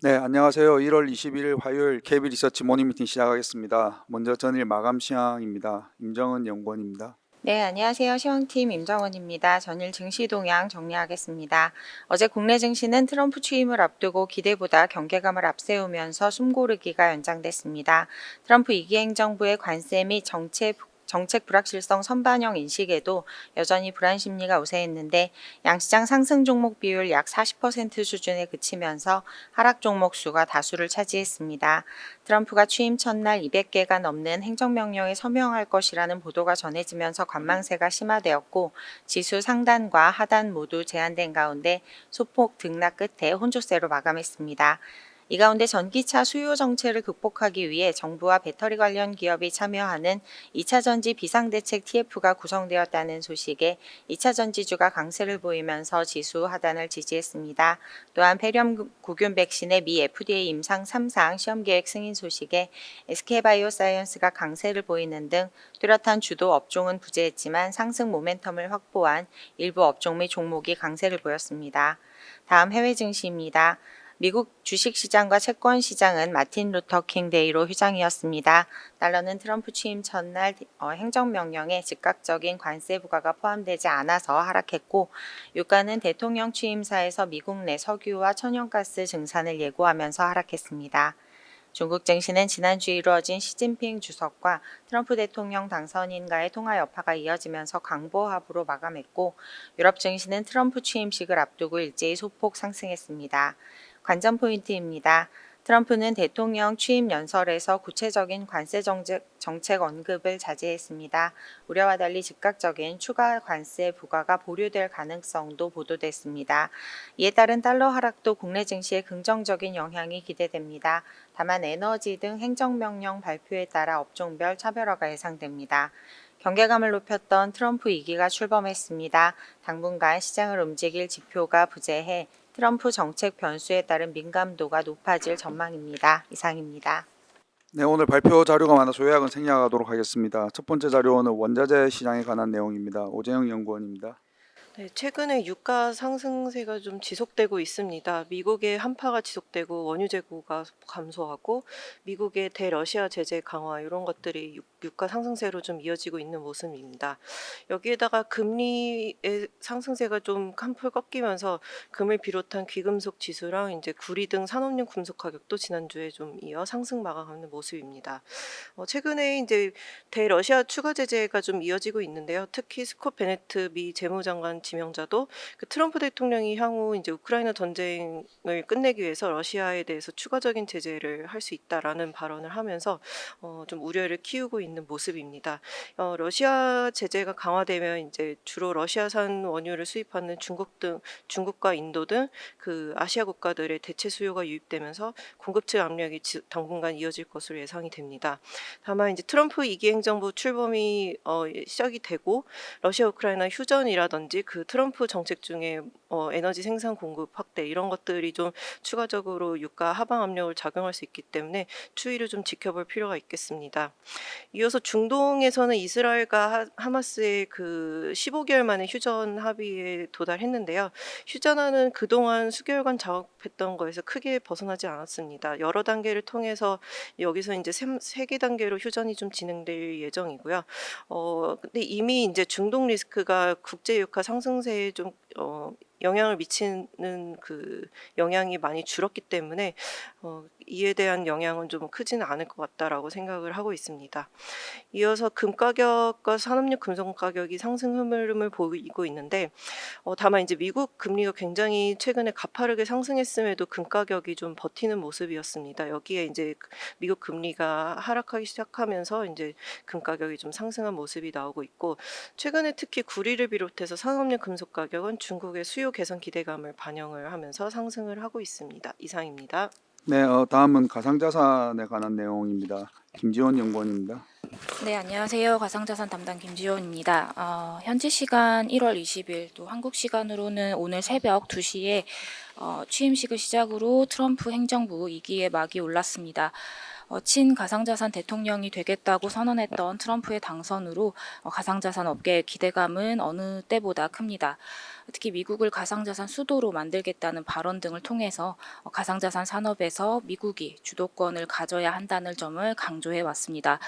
네, 안녕하세요. 1월 21일 화요일 KB 리서치 모닝 미팅 시작하겠습니다. 먼저 전일 마감 시황입니다. 임정은 연구원입니다. 네, 안녕하세요. 시황팀 임정원입니다. 전일 증시 동향 정리하겠습니다. 어제 국내 증시는 트럼프 취임을 앞두고 기대보다 경계감을 앞세우면서 숨고르기가 연장됐습니다. 트럼프 2기 행정부의 관세 및 정책 불확실성 선반영 인식에도 여전히 불안 심리가 우세했는데 양시장 상승 종목 비율 약 40% 수준에 그치면서 하락 종목 수가 다수를 차지했습니다. 트럼프가 취임 첫날 200개가 넘는 행정명령에 서명할 것이라는 보도가 전해지면서 관망세가 심화되었고 지수 상단과 하단 모두 제한된 가운데 소폭 등락 끝에 혼조세로 마감했습니다. 이 가운데 전기차 수요 정체를 극복하기 위해 정부와 배터리 관련 기업이 참여하는 2차 전지 비상대책 TF가 구성되었다는 소식에 2차 전지주가 강세를 보이면서 지수 하단을 지지했습니다. 또한 폐렴 구균 백신의 미 FDA 임상 3상 시험 계획 승인 소식에 SK바이오사이언스가 강세를 보이는 등 뚜렷한 주도 업종은 부재했지만 상승 모멘텀을 확보한 일부 업종 및 종목이 강세를 보였습니다. 다음 해외 증시입니다. 미국 주식시장과 채권시장은 마틴 루터 킹 데이로 휴장이었습니다. 달러는 트럼프 취임 첫날 행정명령에 즉각적인 관세 부과가 포함되지 않아서 하락했고 유가는 대통령 취임사에서 미국 내 석유와 천연가스 증산을 예고하면서 하락했습니다. 중국 증시는 지난주 이루어진 시진핑 주석과 트럼프 대통령 당선인과의 통화 여파가 이어지면서 강보합으로 마감했고 유럽 증시는 트럼프 취임식을 앞두고 일제히 소폭 상승했습니다. 관전 포인트입니다. 트럼프는 대통령 취임 연설에서 구체적인 관세 정책 언급을 자제했습니다. 우려와 달리 즉각적인 추가 관세 부과가 보류될 가능성도 보도됐습니다. 이에 따른 달러 하락도 국내 증시에 긍정적인 영향이 기대됩니다. 다만 에너지 등 행정명령 발표에 따라 업종별 차별화가 예상됩니다. 경계감을 높였던 트럼프 2기가 출범했습니다. 당분간 시장을 움직일 지표가 부재해 트럼프 정책 변수에 따른 민감도가 높아질 전망입니다. 이상입니다. 네, 오늘 발표 자료가 많아서 요약은 생략하도록 하겠습니다. 첫 번째 자료는 원자재 시장에 관한 내용입니다. 오재영 연구원입니다. 네, 최근에 유가 상승세가 좀 지속되고 있습니다. 미국의 한파가 지속되고 원유 재고가 감소하고 미국의 대러시아 제재 강화 이런 것들이 유가 상승세로 좀 이어지고 있는 모습입니다. 여기에다가 금리의 상승세가 좀 한풀 꺾이면서 금을 비롯한 귀금속 지수랑 이제 구리 등 산업용 금속 가격도 지난주에 좀 이어 상승 마감하는 모습입니다. 최근에 이제 대러시아 추가 제재가 좀 이어지고 있는데요. 특히 스콧 베네트 미 재무장관 지명자도 그 트럼프 대통령이 향후 이제 우크라이나 전쟁을 끝내기 위해서 러시아에 대해서 추가적인 제재를 할 수 있다라는 발언을 하면서 좀 우려를 키우고 있는 모습입니다. 러시아 제재가 강화되면 이제 주로 러시아산 원유를 수입하는 중국과 인도 등 그 아시아 국가들의 대체 수요가 유입되면서 공급 측 압력이 당분간 이어질 것으로 예상이 됩니다. 다만 이제 트럼프 2기 행정부 출범이 시작이 되고 러시아 우크라이나 휴전이라든지 그 트럼프 정책 중에 에너지 생산 공급 확대 이런 것들이 좀 추가적으로 유가 하방 압력을 작용할 수 있기 때문에 추이를 좀 지켜볼 필요가 있겠습니다. 이어서 중동에서는 이스라엘과 하마스의 그 15개월 만에 휴전 합의에 도달했는데요. 휴전안은 그동안 수개월간 작업했던 거에서 크게 벗어나지 않았습니다. 여러 단계를 통해서 여기서 이제 3개 단계로 휴전이 좀 진행될 예정이고요. 근데 이미 이제 중동 리스크가 국제 유가 상승세에 좀 영향을 미치는 그 영향이 많이 줄었기 때문에 이에 대한 영향은 좀 크지는 않을 것 같다라고 생각을 하고 있습니다. 이어서 금 가격과 산업용 금속 가격이 상승 흐름을 보이고 있는데 다만 이제 미국 금리가 굉장히 최근에 가파르게 상승했음에도 금 가격이 좀 버티는 모습이었습니다. 여기에 이제 미국 금리가 하락하기 시작하면서 이제 금 가격이 좀 상승한 모습이 나오고 있고 최근에 특히 구리를 비롯해서 산업용 금속 가격은 중국의 수요 개선 기대감을 반영을 하면서 상승을 하고 있습니다. 이상입니다. 네, 다음은 가상자산에 관한 내용입니다. 김지원 연구원입니다. 네, 안녕하세요. 가상자산 담당 김지원입니다. 현지 시간 1월 20일, 또 한국 시간으로는 오늘 새벽 2시에 취임식을 시작으로 트럼프 행정부 2기의 막이 올랐습니다. 친가상자산 대통령이 되겠다고 선언했던 트럼프의 당선으로 가상자산 업계의 기대감은 어느 때보다 큽니다. 특히 미국을 가상자산 수도로 만들겠다는 발언 등을 통해서 가상자산 산업에서 미국이 주도권을 가져야 한다는 점을 강조해 왔습니다.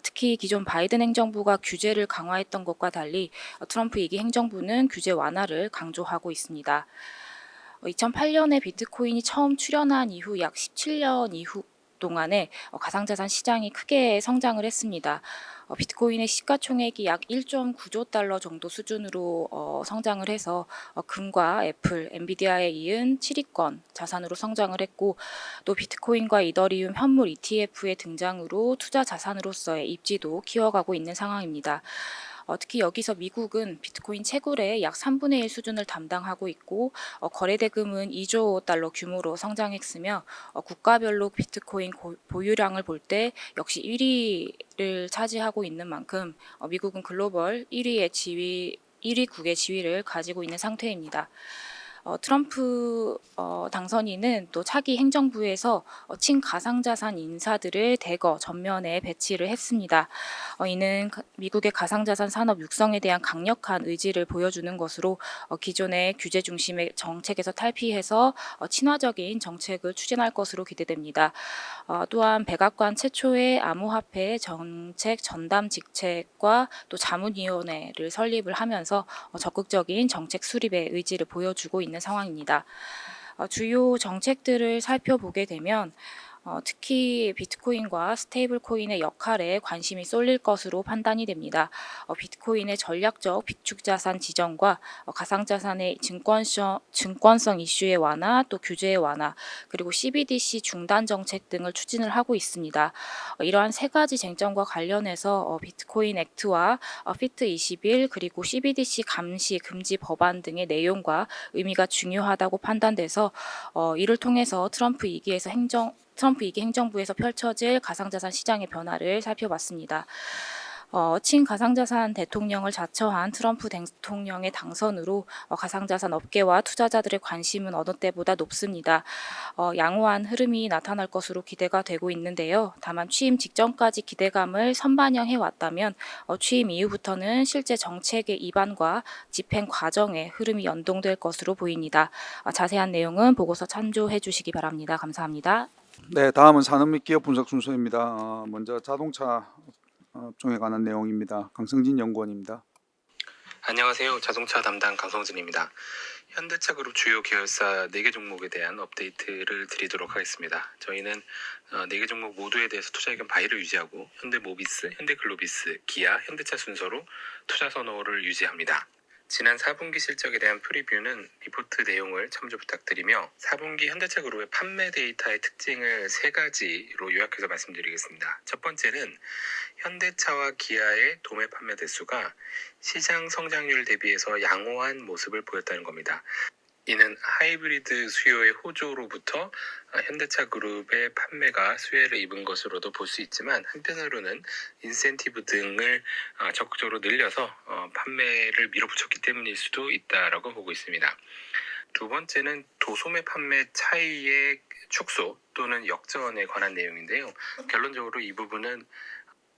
특히 기존 바이든 행정부가 규제를 강화했던 것과 달리 트럼프 2기 행정부는 규제 완화를 강조하고 있습니다. 2008년에 비트코인이 처음 출현한 이후 약 17년 이후 동안에 가상자산 시장이 크게 성장을 했습니다. 비트코인의 시가총액이 약 1.9조 달러 정도 수준으로 성장을 해서 금과 애플, 엔비디아에 이은 7위권 자산으로 성장을 했고, 또 비트코인과 이더리움 현물 ETF의 등장으로 투자 자산으로서의 입지도 키워가고 있는 상황입니다. 특히 여기서 미국은 비트코인 채굴의 약 3분의 1 수준을 담당하고 있고, 거래 대금은 2조 달러 규모로 성장했으며, 국가별로 비트코인 보유량을 볼 때 역시 1위를 차지하고 있는 만큼 미국은 글로벌 1위국의 지위를 가지고 있는 상태입니다. 트럼프 당선인은 또 차기 행정부에서 친가상자산 인사들을 대거 전면에 배치를 했습니다. 이는 미국의 가상자산 산업 육성에 대한 강력한 의지를 보여주는 것으로 기존의 규제 중심의 정책에서 탈피해서 친화적인 정책을 추진할 것으로 기대됩니다. 또한 백악관 최초의 암호화폐 정책 전담 직책과 또 자문위원회를 설립을 하면서 적극적인 정책 수립의 의지를 보여주고 있는 상황입니다. 주요 정책들을 살펴보게 되면 특히 비트코인과 스테이블 코인의 역할에 관심이 쏠릴 것으로 판단이 됩니다. 비트코인의 전략적 비축자산 지정과 가상자산의 증권성 이슈의 완화, 또 규제의 완화, 그리고 CBDC 중단 정책 등을 추진을 하고 있습니다. 이러한 세 가지 쟁점과 관련해서 비트코인 액트와 피트 21 그리고 CBDC 감시 금지 법안 등의 내용과 의미가 중요하다고 판단돼서 이를 통해서 트럼프 2기 행정부에서 펼쳐질 가상자산 시장의 변화를 살펴봤습니다. 친가상자산 대통령을 자처한 트럼프 대통령의 당선으로 가상자산 업계와 투자자들의 관심은 어느 때보다 높습니다. 양호한 흐름이 나타날 것으로 기대가 되고 있는데요. 다만 취임 직전까지 기대감을 선반영해 왔다면 취임 이후부터는 실제 정책의 입안과 집행 과정의 흐름이 연동될 것으로 보입니다. 자세한 내용은 보고서 참조해 주시기 바랍니다. 감사합니다. 네, 다음은 산업 및 기업 분석 순서입니다. 먼저 자동차 업종에 관한 내용입니다. 강성진 연구원입니다. 안녕하세요. 자동차 담당 강성진입니다. 현대차 그룹 주요 계열사 4개 종목에 대한 업데이트를 드리도록 하겠습니다. 저희는 4개 종목 모두에 대해서 투자 의견 바이를 유지하고 현대모비스, 현대글로비스, 기아, 현대차 순서로 투자 선호를 유지합니다. 지난 4분기 실적에 대한 프리뷰는 리포트 내용을 참조 부탁드리며 4분기 현대차 그룹의 판매 데이터의 특징을 3가지로 요약해서 말씀드리겠습니다. 첫 번째는 현대차와 기아의 도매 판매 대수가 시장 성장률 대비해서 양호한 모습을 보였다는 겁니다. 이는 하이브리드 수요의 호조로부터 현대차 그룹의 판매가 수혜를 입은 것으로도 볼 수 있지만, 한편으로는 인센티브 등을 적극적으로 늘려서 판매를 밀어붙였기 때문일 수도 있다라고 보고 있습니다. 두 번째는 도소매 판매 차이의 축소 또는 역전에 관한 내용인데요. 결론적으로 이 부분은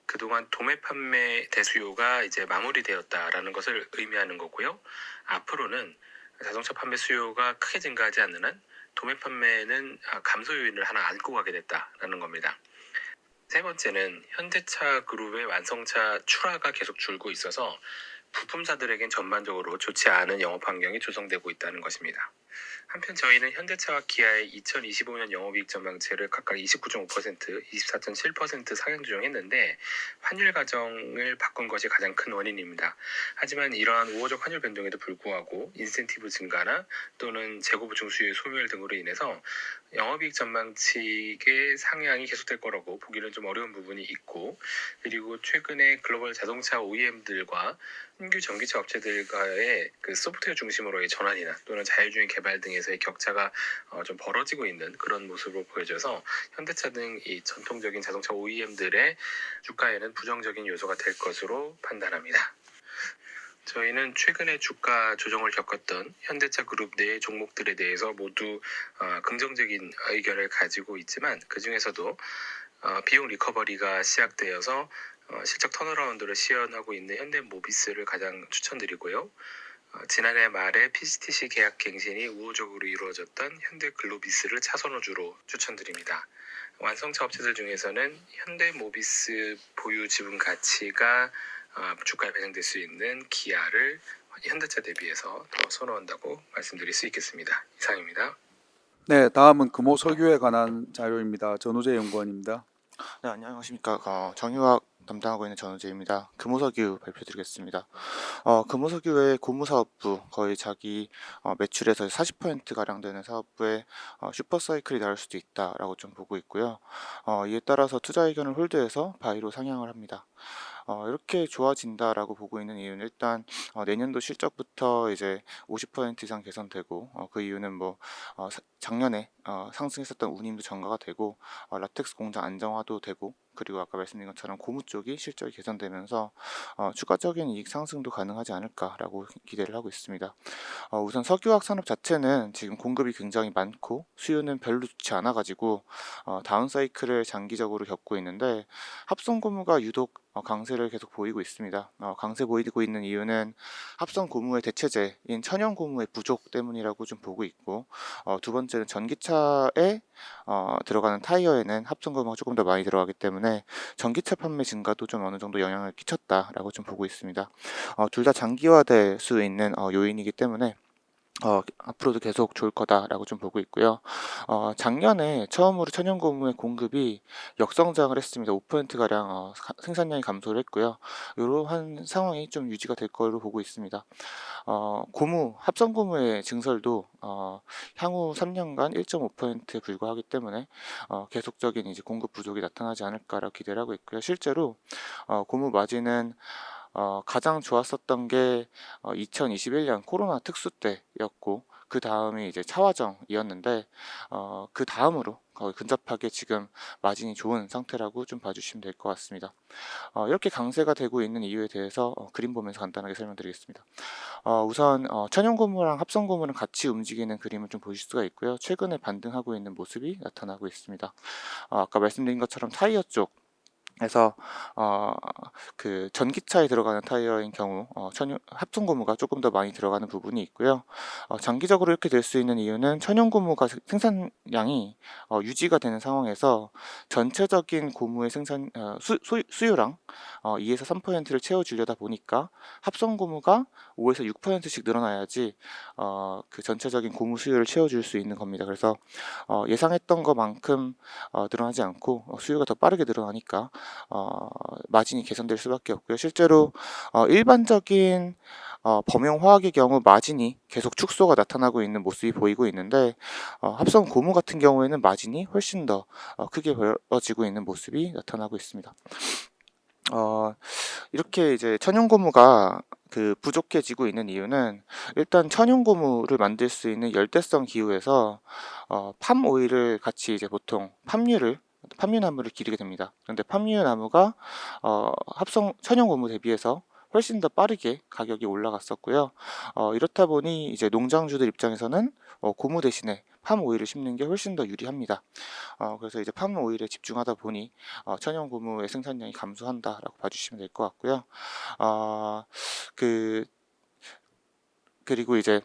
그동안 도매 판매 대수요가 이제 마무리되었다라는 것을 의미하는 거고요. 앞으로는 자동차 판매 수요가 크게 증가하지 않는 한 도매 판매는 감소 요인을 하나 안고 가게 됐다라는 겁니다. 세 번째는 현대차 그룹의 완성차 출하가 계속 줄고 있어서 부품사들에겐 전반적으로 좋지 않은 영업 환경이 조성되고 있다는 것입니다. 한편 저희는 현대차와 기아의 2025년 영업이익 전망치를 각각 29.5%, 24.7% 상향 조정했는데 환율 가정을 바꾼 것이 가장 큰 원인입니다. 하지만 이러한 우호적 환율 변동에도 불구하고 인센티브 증가나 또는 재고 보충 수요의 소멸 등으로 인해서 영업이익 전망치의 상향이 계속될 거라고 보기는 좀 어려운 부분이 있고, 그리고 최근에 글로벌 자동차 OEM들과 신규 전기차 업체들과의 그 소프트웨어 중심으로의 전환이나 또는 자율주행 개발 등에서의 격차가 좀 벌어지고 있는 그런 모습으로 보여져서 현대차 등 이 전통적인 자동차 OEM들의 주가에는 부정적인 요소가 될 것으로 판단합니다. 저희는 최근에 주가 조정을 겪었던 현대차 그룹 내 종목들에 대해서 모두 긍정적인 의견을 가지고 있지만, 그 중에서도 비용 리커버리가 시작되어서 실적 턴어라운드를 시연하고 있는 현대모비스를 가장 추천드리고요. 지난해 말에 PCTC 계약 갱신이 우호적으로 이루어졌던 현대글로비스를 차선호주로 추천드립니다. 완성차 업체들 중에서는 현대모비스 보유 지분 가치가 주가에 반영될 수 있는 기아를 현대차 대비해서 더 선호한다고 말씀드릴 수 있겠습니다. 이상입니다. 네, 다음은 금호석유에 관한 자료입니다. 전우재 연구원입니다. 네, 안녕하십니까. 정유학 담당하고 있는 전우재입니다. 금호석유 발표드리겠습니다. 금호석유의 고무사업부, 거의 자기 매출에서 40%가량 되는 사업부에 슈퍼사이클이 나올 수도 있다라고 좀 보고 있고요. 이에 따라서 투자 의견을 홀드해서 바이로 상향을 합니다. 이렇게 좋아진다라고 보고 있는 이유는 일단 내년도 실적부터 이제 50% 이상 개선되고 그 이유는 뭐 작년에 상승했었던 운임도 전가가 되고 라텍스 공장 안정화도 되고 그리고 아까 말씀드린 것처럼 고무 쪽이 실적이 개선되면서 추가적인 이익 상승도 가능하지 않을까라고 기대를 하고 있습니다. 우선 석유화학 산업 자체는 지금 공급이 굉장히 많고 수요는 별로 좋지 않아가지고 다운 사이클을 장기적으로 겪고 있는데 합성 고무가 유독 강세를 계속 보이고 있습니다. 강세 보이고 있는 이유는 합성 고무의 대체제인 천연 고무의 부족 때문이라고 좀 보고 있고 두 번째는 전기차에 들어가는 타이어에는 합성 고무가 조금 더 많이 들어가기 때문에 전기차 판매 증가도 좀 어느 정도 영향을 끼쳤다라고 좀 보고 있습니다. 둘 다 장기화될 수 있는 요인이기 때문에 앞으로도 계속 좋을 거다라고 좀 보고 있고요. 작년에 처음으로 천연고무의 공급이 역성장을 했습니다. 5%가량 생산량이 감소를 했고요. 이러한 상황이 좀 유지가 될 거로 보고 있습니다. 합성고무의 증설도 향후 3년간 1.5%에 불과하기 때문에 계속적인 이제 공급 부족이 나타나지 않을까라고 기대를 하고 있고요. 실제로 고무 마진은 가장 좋았었던 게 2021년 코로나 특수 때였고 그 다음이 이제 차화정이었는데 그 다음으로 거의 근접하게 지금 마진이 좋은 상태라고 좀 봐주시면 될 것 같습니다. 이렇게 강세가 되고 있는 이유에 대해서 그림 보면서 간단하게 설명드리겠습니다. 우선 천연고무랑 합성고무랑 같이 움직이는 그림을 좀 보실 수가 있고요. 최근에 반등하고 있는 모습이 나타나고 있습니다. 아까 말씀드린 것처럼 타이어 쪽 에서 그 전기차에 들어가는 타이어인 경우 합성고무가 조금 더 많이 들어가는 부분이 있고요. 장기적으로 이렇게 될 수 있는 이유는 천연고무가 생산량이 유지가 되는 상황에서 전체적인 고무의 생산 수요랑 2에서 3%를 채워주려다 보니까 합성고무가 5에서 6%씩 늘어나야지 그 전체적인 고무 수요를 채워줄 수 있는 겁니다. 그래서 예상했던 것만큼 늘어나지 않고 수요가 더 빠르게 늘어나니까 마진이 개선될 수밖에 없고요. 실제로 일반적인 범용 화학의 경우 마진이 계속 축소가 나타나고 있는 모습이 보이고 있는데 합성 고무 같은 경우에는 마진이 훨씬 더 크게 벌어지고 있는 모습이 나타나고 있습니다. 이렇게 이제 천연고무가 부족해지고 있는 이유는 일단 천연고무를 만들 수 있는 열대성 기후에서 팜 오일을 같이 이제 보통 팜유나무를 기르게 됩니다. 그런데 팜유나무가 합성 천연고무 대비해서 훨씬 더 빠르게 가격이 올라갔었고요. 이렇다 보니 이제 농장주들 입장에서는 고무 대신에 팜 오일을 심는 게 훨씬 더 유리합니다. 그래서 이제 팜 오일에 집중하다 보니 천연고무의 생산량이 감소한다라고 봐주시면 될 것 같고요. 그리고 이제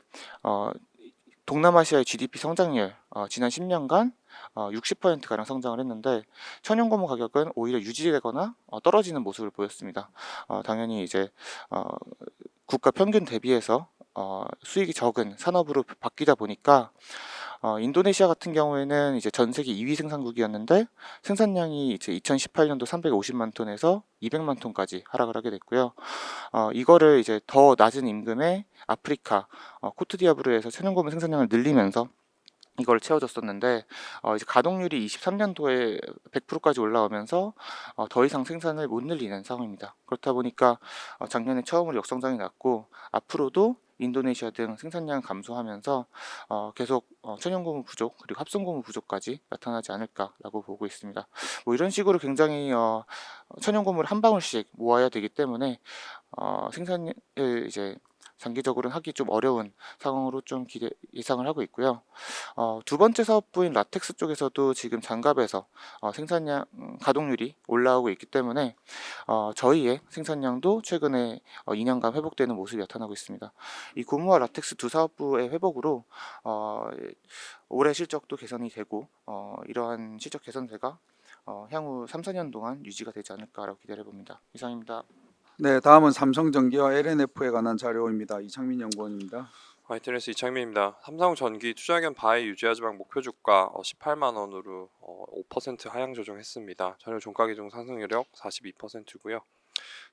동남아시아의 GDP 성장률 지난 10년간 60%가량 성장을 했는데 천연고무 가격은 오히려 유지되거나 떨어지는 모습을 보였습니다. 당연히 이제 국가 평균 대비해서 수익이 적은 산업으로 바뀌다 보니까 인도네시아 같은 경우에는 이제 전 세계 2위 생산국이었는데 생산량이 이제 2018년도 350만 톤에서 200만 톤까지 하락을 하게 됐고요. 이거를 이제 더 낮은 임금의 아프리카 코트디아부르에서 천연고무 생산량을 늘리면서 이걸 채워줬었는데 이제 가동률이 23년도에 100%까지 올라오면서 더 이상 생산을 못 늘리는 상황입니다. 그렇다 보니까 작년에 처음으로 역성장이 났고 앞으로도 인도네시아 등 생산량을 감소하면서 계속 천연고무 부족 그리고 합성고무 부족까지 나타나지 않을까라고 보고 있습니다. 뭐 이런 식으로 굉장히 천연고무를 한 방울씩 모아야 되기 때문에 생산을 이제 장기적으로는 하기 좀 어려운 상황으로 좀 예상을 하고 있고요. 두 번째 사업부인 라텍스 쪽에서도 지금 장갑에서 생산량 가동률이 올라오고 있기 때문에 저희의 생산량도 최근에 2년간 회복되는 모습이 나타나고 있습니다. 이 고무와 라텍스 두 사업부의 회복으로 올해 실적도 개선이 되고 이러한 실적 개선세가 향후 3, 4년 동안 유지가 되지 않을까라고 기대해 봅니다. 이상입니다. 네, 다음은 삼성전기와 LNF에 관한 자료입니다. 이창민 연구원입니다. ITNS 이창민입니다. 삼성전기 투자의견 바이 유지하지만 목표 주가 18만 원으로 5% 하향 조정했습니다. 전일 종가 기준 상승률력 42%고요.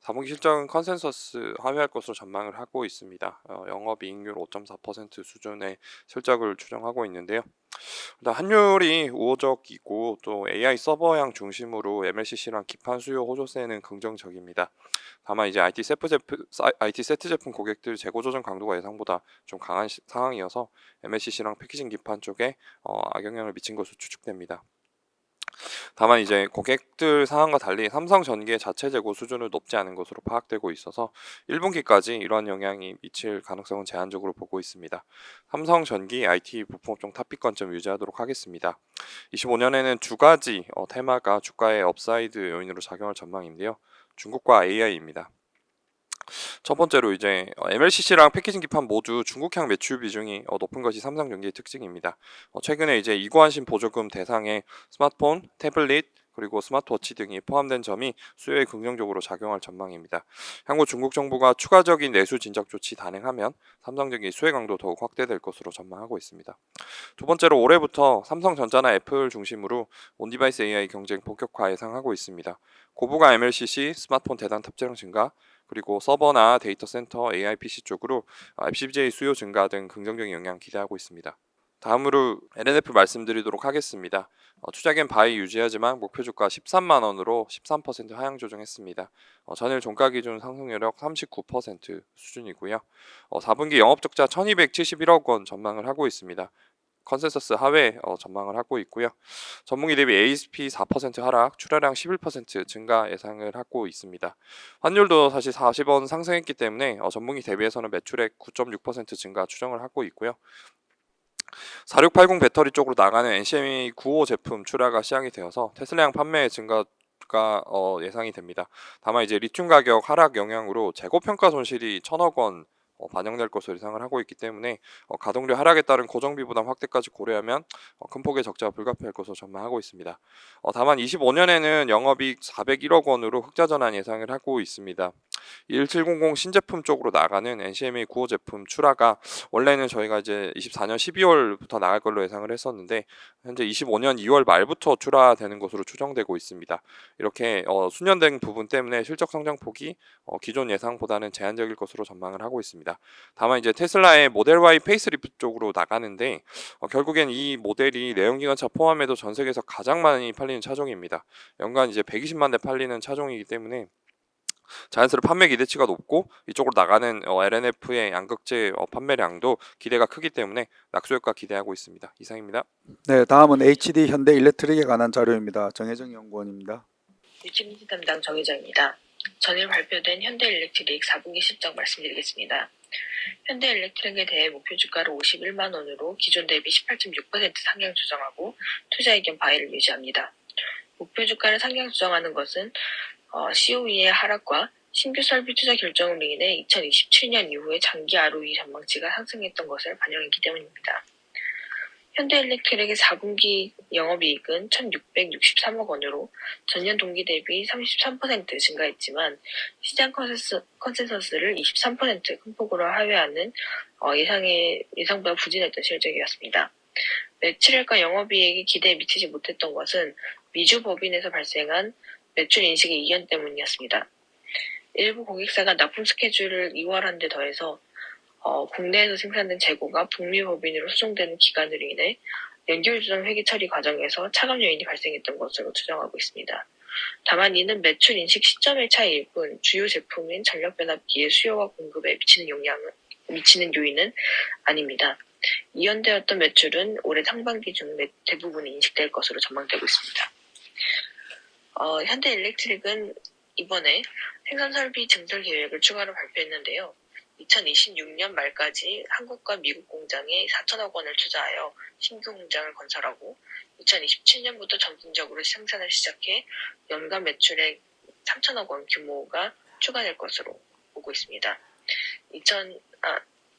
4분기 실적은 컨센서스 하회할 것으로 전망을 하고 있습니다. 영업이익률 5.4% 수준의 실적을 추정하고 있는데요. 일단 환율이 우호적이고 또 AI 서버향 중심으로 MLCC랑 기판 수요 호조세는 긍정적입니다. 다만 이제 IT 세트 제품 고객들 재고 조정 강도가 예상보다 좀 강한 상황이어서 MLCC랑 패키징 기판 쪽에 악영향을 미친 것으로 추측됩니다. 다만 이제 고객들 상황과 달리 삼성전기의 자체 재고 수준은 높지 않은 것으로 파악되고 있어서 1분기까지 이러한 영향이 미칠 가능성은 제한적으로 보고 있습니다. 삼성전기 IT 부품업종 탑픽권점 유지하도록 하겠습니다. 25년에는 두 가지 테마가 주가의 업사이드 요인으로 작용할 전망인데요. 중국과 AI입니다. 첫 번째로 이제 MLCC랑 패키징 기판 모두 중국향 매출 비중이 높은 것이 삼성전기의 특징입니다. 최근에 이제 이구환신 보조금 대상의 스마트폰, 태블릿 그리고 스마트워치 등이 포함된 점이 수요에 긍정적으로 작용할 전망입니다. 향후 중국 정부가 추가적인 내수 진작 조치 단행하면 삼성전기 수혜 강도 더욱 확대될 것으로 전망하고 있습니다. 두 번째로 올해부터 삼성전자나 애플 중심으로 온디바이스 AI 경쟁 본격화 예상하고 있습니다. 고부가 MLCC, 스마트폰 대단 탑재량 증가, 그리고 서버나 데이터 센터, AI PC 쪽으로 FPGA 수요 증가 등 긍정적인 영향 기대하고 있습니다. 다음으로 LNF 말씀드리도록 하겠습니다. 투자겐 바이 유지하지만 목표 주가 13만 원으로 13% 하향 조정했습니다. 전일 종가 기준 상승률력 39% 수준이고요. 4분기 영업적자 1271억 원 전망을 하고 있습니다. 컨센서스 하회 전망을 하고 있고요. 전분기 대비 ASP 4% 하락, 출하량 11% 증가 예상을 하고 있습니다. 환율도 사실 40원 상승했기 때문에 전분기 대비해서는 매출액 9.6% 증가 추정을 하고 있고요. 4680 배터리 쪽으로 나가는 NCME 95 제품 출하가 시작이 되어서 테슬라향 판매 증가가 예상이 됩니다. 다만 이제 리튬 가격 하락 영향으로 재고 평가 손실이 1,000억 원 반영될 것으로 예상을 하고 있기 때문에 가동률 하락에 따른 고정비 부담 확대까지 고려하면 큰 폭의 적자가 불가피할 것으로 전망하고 있습니다. 다만 25년에는 영업이익 401억 원으로 흑자 전환 예상을 하고 있습니다. 1700 신제품 쪽으로 나가는 NCMA 95 제품 출하가 원래는 저희가 이제 24년 12월부터 나갈 걸로 예상을 했었는데 현재 25년 2월 말부터 출하되는 것으로 추정되고 있습니다. 이렇게 수년된 부분 때문에 실적 성장폭이 기존 예상보다는 제한적일 것으로 전망을 하고 있습니다. 다만 이제 테슬라의 모델 Y 페이스리프트 쪽으로 나가는데 결국엔 이 모델이 내연기관차 포함해도 전 세계에서 가장 많이 팔리는 차종입니다. 연간 이제 120만 대 팔리는 차종이기 때문에 자연스레 판매 기대치가 높고 이쪽으로 나가는 LNF의 양극재 판매량도 기대가 크기 때문에 낙수효과 기대하고 있습니다. 이상입니다. 네, 다음은 HD 현대일렉트릭에 관한 자료입니다. 정혜정 연구원입니다. 유치민지 담당 정혜정입니다. 전일 발표된 현대일렉트릭 4분기 실적 말씀드리겠습니다. 현대일렉트릭에 대해 목표 주가를 51만 원으로 기존 대비 18.6% 상향 조정하고 투자 의견 바이를 유지합니다. 목표 주가를 상향 조정하는 것은 COE의 하락과 신규 설비 투자 결정으로 인해 2027년 이후에 장기 ROE 전망치가 상승했던 것을 반영했기 때문입니다. 현대일렉트릭의 4분기 영업이익은 1,663억 원으로 전년 동기 대비 33% 증가했지만 시장 컨센서스를 23% 큰 폭으로 하회하는 예상보다 부진했던 실적이었습니다. 매출액과 영업이익이 기대에 미치지 못했던 것은 미주 법인에서 발생한 매출 인식의 이견 때문이었습니다. 일부 고객사가 납품 스케줄을 이월한 데 더해서 국내에서 생산된 재고가 북미 법인으로 수송되는 기간으로 인해 연결 조정 회계 처리 과정에서 차감 요인이 발생했던 것으로 추정하고 있습니다. 다만 이는 매출 인식 시점의 차이일 뿐 주요 제품인 전력 변압기의 수요와 공급에 미치는 요인은 아닙니다. 이연되었던 매출은 올해 상반기 중 대부분이 인식될 것으로 전망되고 있습니다. 현대일렉트릭은 이번에 생산설비 증설 계획을 추가로 발표했는데요. 2026년 말까지 한국과 미국 공장에 4천억 원을 투자하여 신규 공장을 건설하고 2027년부터 점진적으로 생산을 시작해 연간 매출액 3천억 원 규모가 추가될 것으로 보고 있습니다.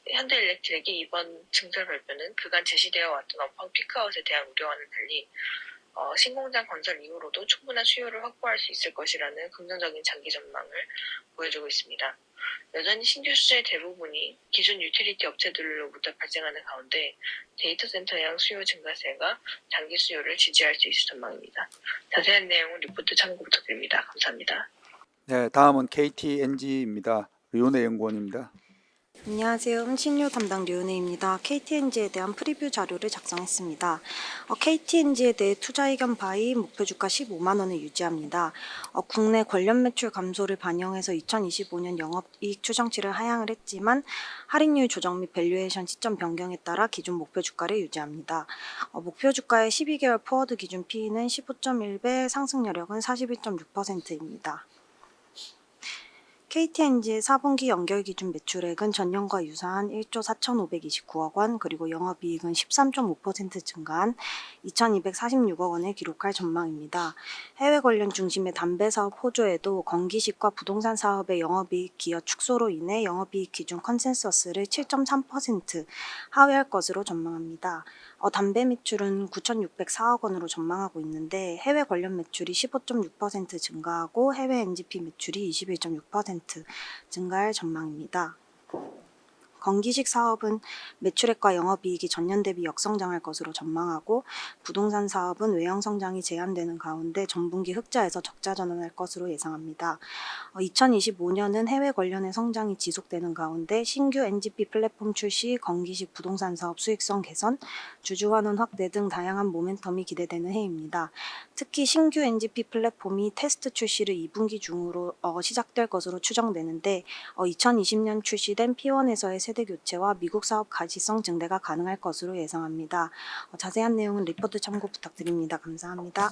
현대일렉트릭이 이번 증설 발표는 그간 제시되어 왔던 업황 피크아웃에 대한 우려와는 달리 신공장 건설 이후로도 충분한 수요를 확보할 수 있을 것이라는 긍정적인 장기 전망을 보여주고 있습니다. 여전히 신규 수주의 대부분이 기존 유틸리티 업체들로부터 발생하는 가운데 데이터 센터형 수요 증가세가 장기 수요를 지지할 수 있을 전망입니다. 자세한 내용은 리포트 참고 부탁드립니다. 감사합니다. 네, 다음은 KTNG입니다. 류은혜 연구원입니다. 안녕하세요. 신유 담당 류은혜입니다. KTNG에 대한 프리뷰 자료를 작성했습니다. KTNG에 대해 투자 의견 바이 목표 주가 15만 원을 유지합니다. 국내 관련 매출 감소를 반영해서 2025년 영업이익 추정치를 하향을 했지만 할인율 조정 및 밸류에이션 시점 변경에 따라 기존 목표 주가를 유지합니다. 목표 주가의 12개월 포워드 기준 P는 15.1배, 상승 여력은 41.6%입니다. KTNG의 4분기 연결 기준 매출액은 전년과 유사한 1조 4,529억 원, 그리고 영업이익은 13.5% 증가한 2,246억 원을 기록할 전망입니다. 해외 관련 중심의 담배 사업 호조에도 건기식과 부동산 사업의 영업이익 기여 축소로 인해 영업이익 기준 컨센서스를 7.3% 하회할 것으로 전망합니다. 담배 매출은 9,604억 원으로 전망하고 있는데 해외 관련 매출이 15.6% 증가하고 해외 NGP 매출이 21.6% 증가할 전망입니다. 건기식 사업은 매출액과 영업이익이 전년 대비 역성장할 것으로 전망하고 부동산 사업은 외형 성장이 제한되는 가운데 전분기 흑자에서 적자 전환할 것으로 예상합니다. 2025년은 해외 관련의 성장이 지속되는 가운데 신규 NGP 플랫폼 출시, 건기식 부동산 사업 수익성 개선, 주주 환원 확대 등 다양한 모멘텀이 기대되는 해입니다. 특히 신규 NGP 플랫폼이 테스트 출시를 2분기 중으로 시작될 것으로 추정되는데 2020년 출시된 P1에서의 세대 교체와 미국 사업 가시성 증대가 가능할 것으로 예상합니다. 자세한 내용은 리포트 참고 부탁드립니다. 감사합니다.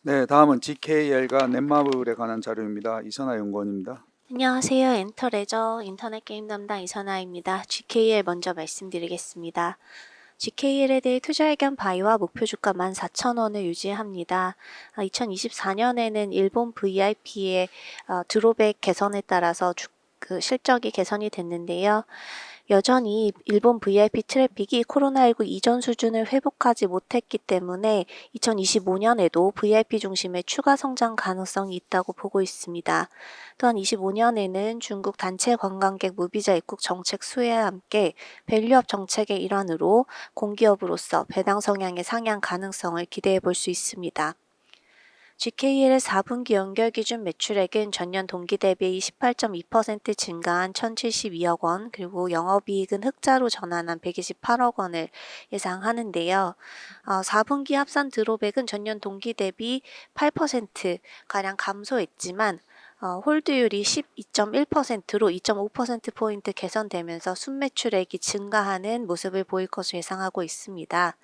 네, 다음은 GKL과 넷마블에 관한 자료입니다. 이선아 연구원입니다. 안녕하세요. 엔터레저 인터넷 게임 담당 이선아입니다. GKL 먼저 말씀드리겠습니다. GKL에 대해 투자 의견 바이와 목표 주가 14,000원을 유지합니다. 2024년에는 일본 VIP의 드롭백 개선에 따라서 실적이 개선이 됐는데요. 여전히 일본 VIP 트래픽이 코로나19 이전 수준을 회복하지 못했기 때문에 2025년에도 VIP 중심의 추가 성장 가능성이 있다고 보고 있습니다. 또한 25년에는 중국 단체 관광객 무비자 입국 정책 수혜와 함께 밸류업 정책의 일환으로 공기업으로서 배당 성향의 상향 가능성을 기대해 볼 수 있습니다. GKL의 4분기 연결 기준 매출액은 전년 동기 대비 18.2% 증가한 1,072억 원, 그리고 영업이익은 흑자로 전환한 128억 원을 예상하는데요. 4분기 합산 드롭백은 전년 동기 대비 8%가량 감소했지만 홀드율이 12.1%로 2.5%포인트 개선되면서 순매출액이 증가하는 모습을 보일 것으로 예상하고 있습니다.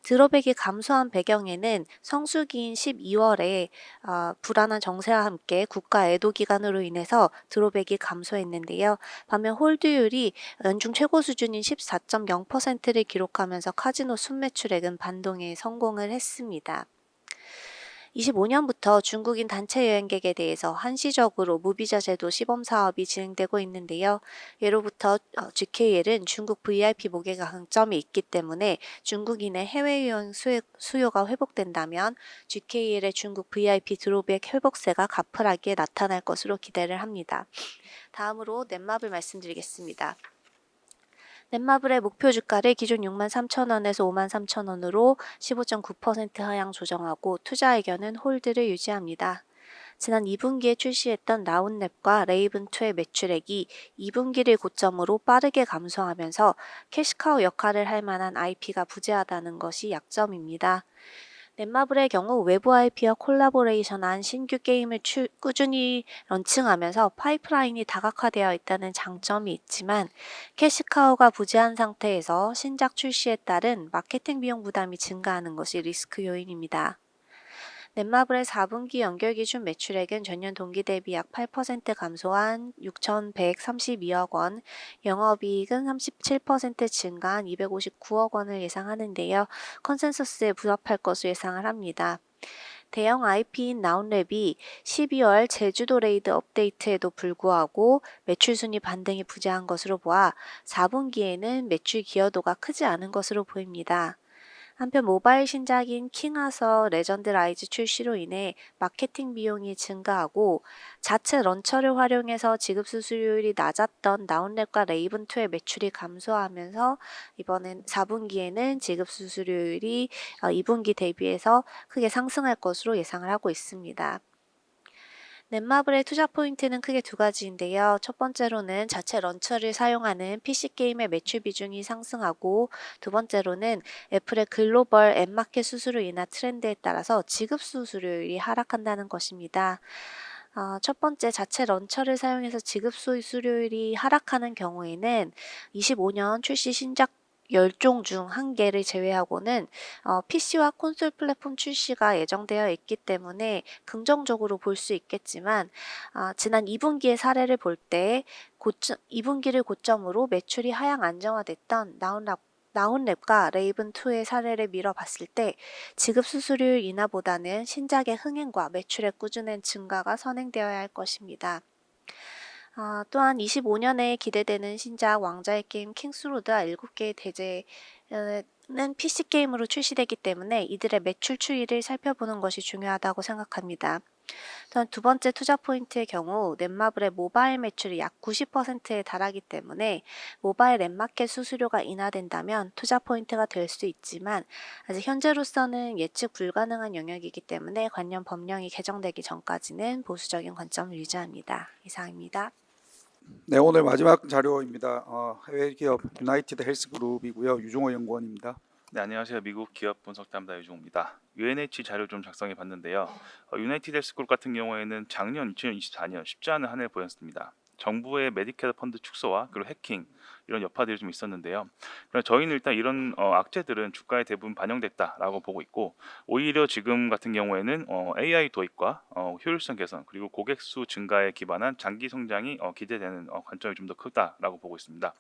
드롭백이 감소한 배경에는 성수기인 12월에 불안한 정세와 함께 국가 애도 기간으로 인해서 드롭백이 감소했는데요. 반면 홀드율이 연중 최고 수준인 14.0%를 기록하면서 카지노 순매출액은 반동에 성공을 했습니다. 25년부터 중국인 단체 여행객에 대해서 한시적으로 무비자 제도 시범 사업이 진행되고 있는데요. 예로부터 GKL은 중국 VIP 목에 강점이 있기 때문에 중국인의 해외여행 수요가 회복된다면 GKL의 중국 VIP 드롭백 회복세가 가뿐하게 나타날 것으로 기대를 합니다. 다음으로 넷마블 말씀드리겠습니다. 넷마블의 목표 주가를 기존 63,000원에서 53,000원으로 15.9% 하향 조정하고 투자 의견은 홀드를 유지합니다. 지난 2분기에 출시했던 라운랩과 레이븐2의 매출액이 2분기를 고점으로 빠르게 감소하면서 캐시카우 역할을 할 만한 IP가 부재하다는 것이 약점입니다. 넷마블의 경우 외부 IP와 콜라보레이션한 신규 게임을 꾸준히 런칭하면서 파이프라인이 다각화되어 있다는 장점이 있지만 캐시카우가 부재한 상태에서 신작 출시에 따른 마케팅 비용 부담이 증가하는 것이 리스크 요인입니다. 넷마블의 4분기 연결 기준 매출액은 전년 동기 대비 약 8% 감소한 6,132억 원, 영업이익은 37% 증가한 259억 원을 예상하는데요. 컨센서스에 부합할 것으로 예상을 합니다. 대형 IP인 나온랩이 12월 제주도 레이드 업데이트에도 불구하고 매출 순위 반등이 부재한 것으로 보아 4분기에는 매출 기여도가 크지 않은 것으로 보입니다. 한편 모바일 신작인 킹하서 레전드 라이즈 출시로 인해 마케팅 비용이 증가하고 자체 런처를 활용해서 지급 수수료율이 낮았던 나온랩과 레이븐2의 매출이 감소하면서 이번엔 4분기에는 지급 수수료율이 2분기 대비해서 크게 상승할 것으로 예상을 하고 있습니다. 넷마블의 투자 포인트는 크게 두 가지인데요. 첫 번째로는 자체 런처를 사용하는 PC게임의 매출 비중이 상승하고 두 번째로는 애플의 글로벌 앱마켓 수수료 인하 트렌드에 따라서 지급 수수료율이 하락한다는 것입니다. 첫 번째 자체 런처를 사용해서 지급 수수료율이 하락하는 경우에는 25년 출시 신작 10종 중 1개를 제외하고는 PC와 콘솔 플랫폼 출시가 예정되어 있기 때문에 긍정적으로 볼 수 있겠지만 지난 2분기의 사례를 볼 때 2분기를 고점으로 매출이 하향 안정화됐던 나온랩과 레이븐2의 사례를 밀어봤을 때 지급 수수료율 인하보다는 신작의 흥행과 매출의 꾸준한 증가가 선행되어야 할 것입니다. 또한 25년에 기대되는 신작 왕자의 게임 킹스로드와 7개의 대제는 PC게임으로 출시되기 때문에 이들의 매출 추이를 살펴보는 것이 중요하다고 생각합니다. 또한 두 번째 투자 포인트의 경우 넷마블의 모바일 매출이 약 90%에 달하기 때문에 모바일 앱마켓 수수료가 인하된다면 투자 포인트가 될 수 있지만 아직 현재로서는 예측 불가능한 영역이기 때문에 관련 법령이 개정되기 전까지는 보수적인 관점을 유지합니다. 이상입니다. 네, 오늘 마지막 자료입니다. 해외 기업 유나이티드 헬스그룹이고요. 유종호 연구원입니다. 네, 안녕하세요. 미국 기업 분석 담당 유종호입니다. UNH 자료 좀 작성해 봤는데요. 유나이티드 헬스그룹 같은 경우에는 작년 2024년 쉽지 않은 한 해를 보였습니다. 정부의 메디케어 펀드 축소와 그리고 해킹 이런 여파들이 좀 있었는데요. 그러나 저희는 일단 이런 악재들은 주가에 대부분 반영됐다라고 보고 있고 오히려 지금 같은 경우에는 AI 도입과 효율성 개선 그리고 고객 수 증가에 기반한 장기 성장이 기대되는 관점이 좀 더 크다라고 보고 있습니다.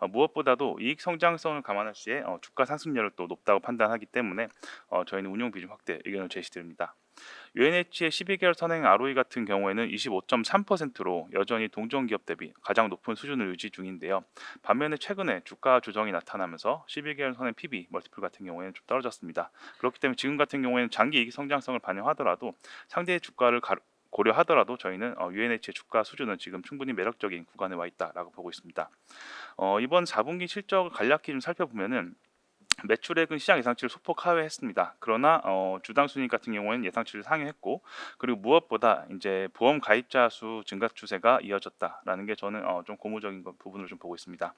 무엇보다도 이익 성장성을 감안할 시에 주가 상승률을 또 높다고 판단하기 때문에 저희는 운용 비중 확대 의견을 제시드립니다. UNH의 12개월 선행 ROE 같은 경우에는 25.3%로 여전히 동종 기업 대비 가장 높은 수준을 유지 중인데요. 반면에 최근에 주가 조정이 나타나면서 12개월 선행 PB 멀티플 같은 경우에는 좀 떨어졌습니다. 그렇기 때문에 지금 같은 경우에는 장기 이익 성장성을 반영하더라도 상대의 주가를 고려하더라도 저희는 UNH의 주가 수준은 지금 충분히 매력적인 구간에 와 있다라고 보고 있습니다. 이번 4분기 실적 간략히 좀 살펴보면은 매출액은 시장 예상치를 소폭 하회했습니다. 그러나 주당 순이익 같은 경우에는 예상치를 상회했고 그리고 무엇보다 이제 보험 가입자 수 증가 추세가 이어졌다라는 게 저는 좀 고무적인 부분을 좀 보고 있습니다.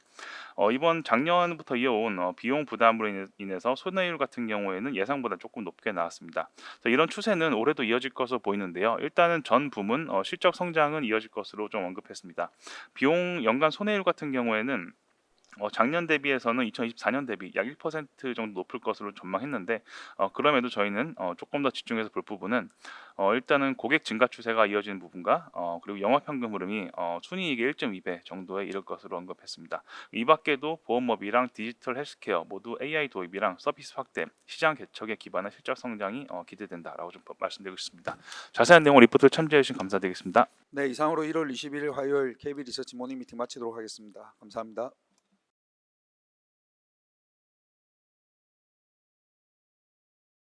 이번 작년부터 이어온 비용 부담으로 인해서 손해율 같은 경우에는 예상보다 조금 높게 나왔습니다. 이런 추세는 올해도 이어질 것으로 보이는데요. 일단은 전 부문 실적 성장은 이어질 것으로 좀 언급했습니다. 비용 연간 손해율 같은 경우에는 작년 대비해서는 2024년 대비 약 1% 정도 높을 것으로 전망했는데 그럼에도 저희는 조금 더 집중해서 볼 부분은 일단은 고객 증가 추세가 이어지는 부분과 그리고 영업현금 흐름이 순이익의 1.2배 정도에 이를 것으로 언급했습니다. 이 밖에도 보험업이랑 디지털 헬스케어 모두 AI 도입이랑 서비스 확대, 시장 개척에 기반한 실적 성장이 기대된다라고 좀 말씀드리고 있습니다. 자세한 내용 리포트를 참조해 주신 감사드리겠습니다. 네, 이상으로 1월 21일 화요일 KB 리서치 모닝 미팅 마치도록 하겠습니다. 감사합니다.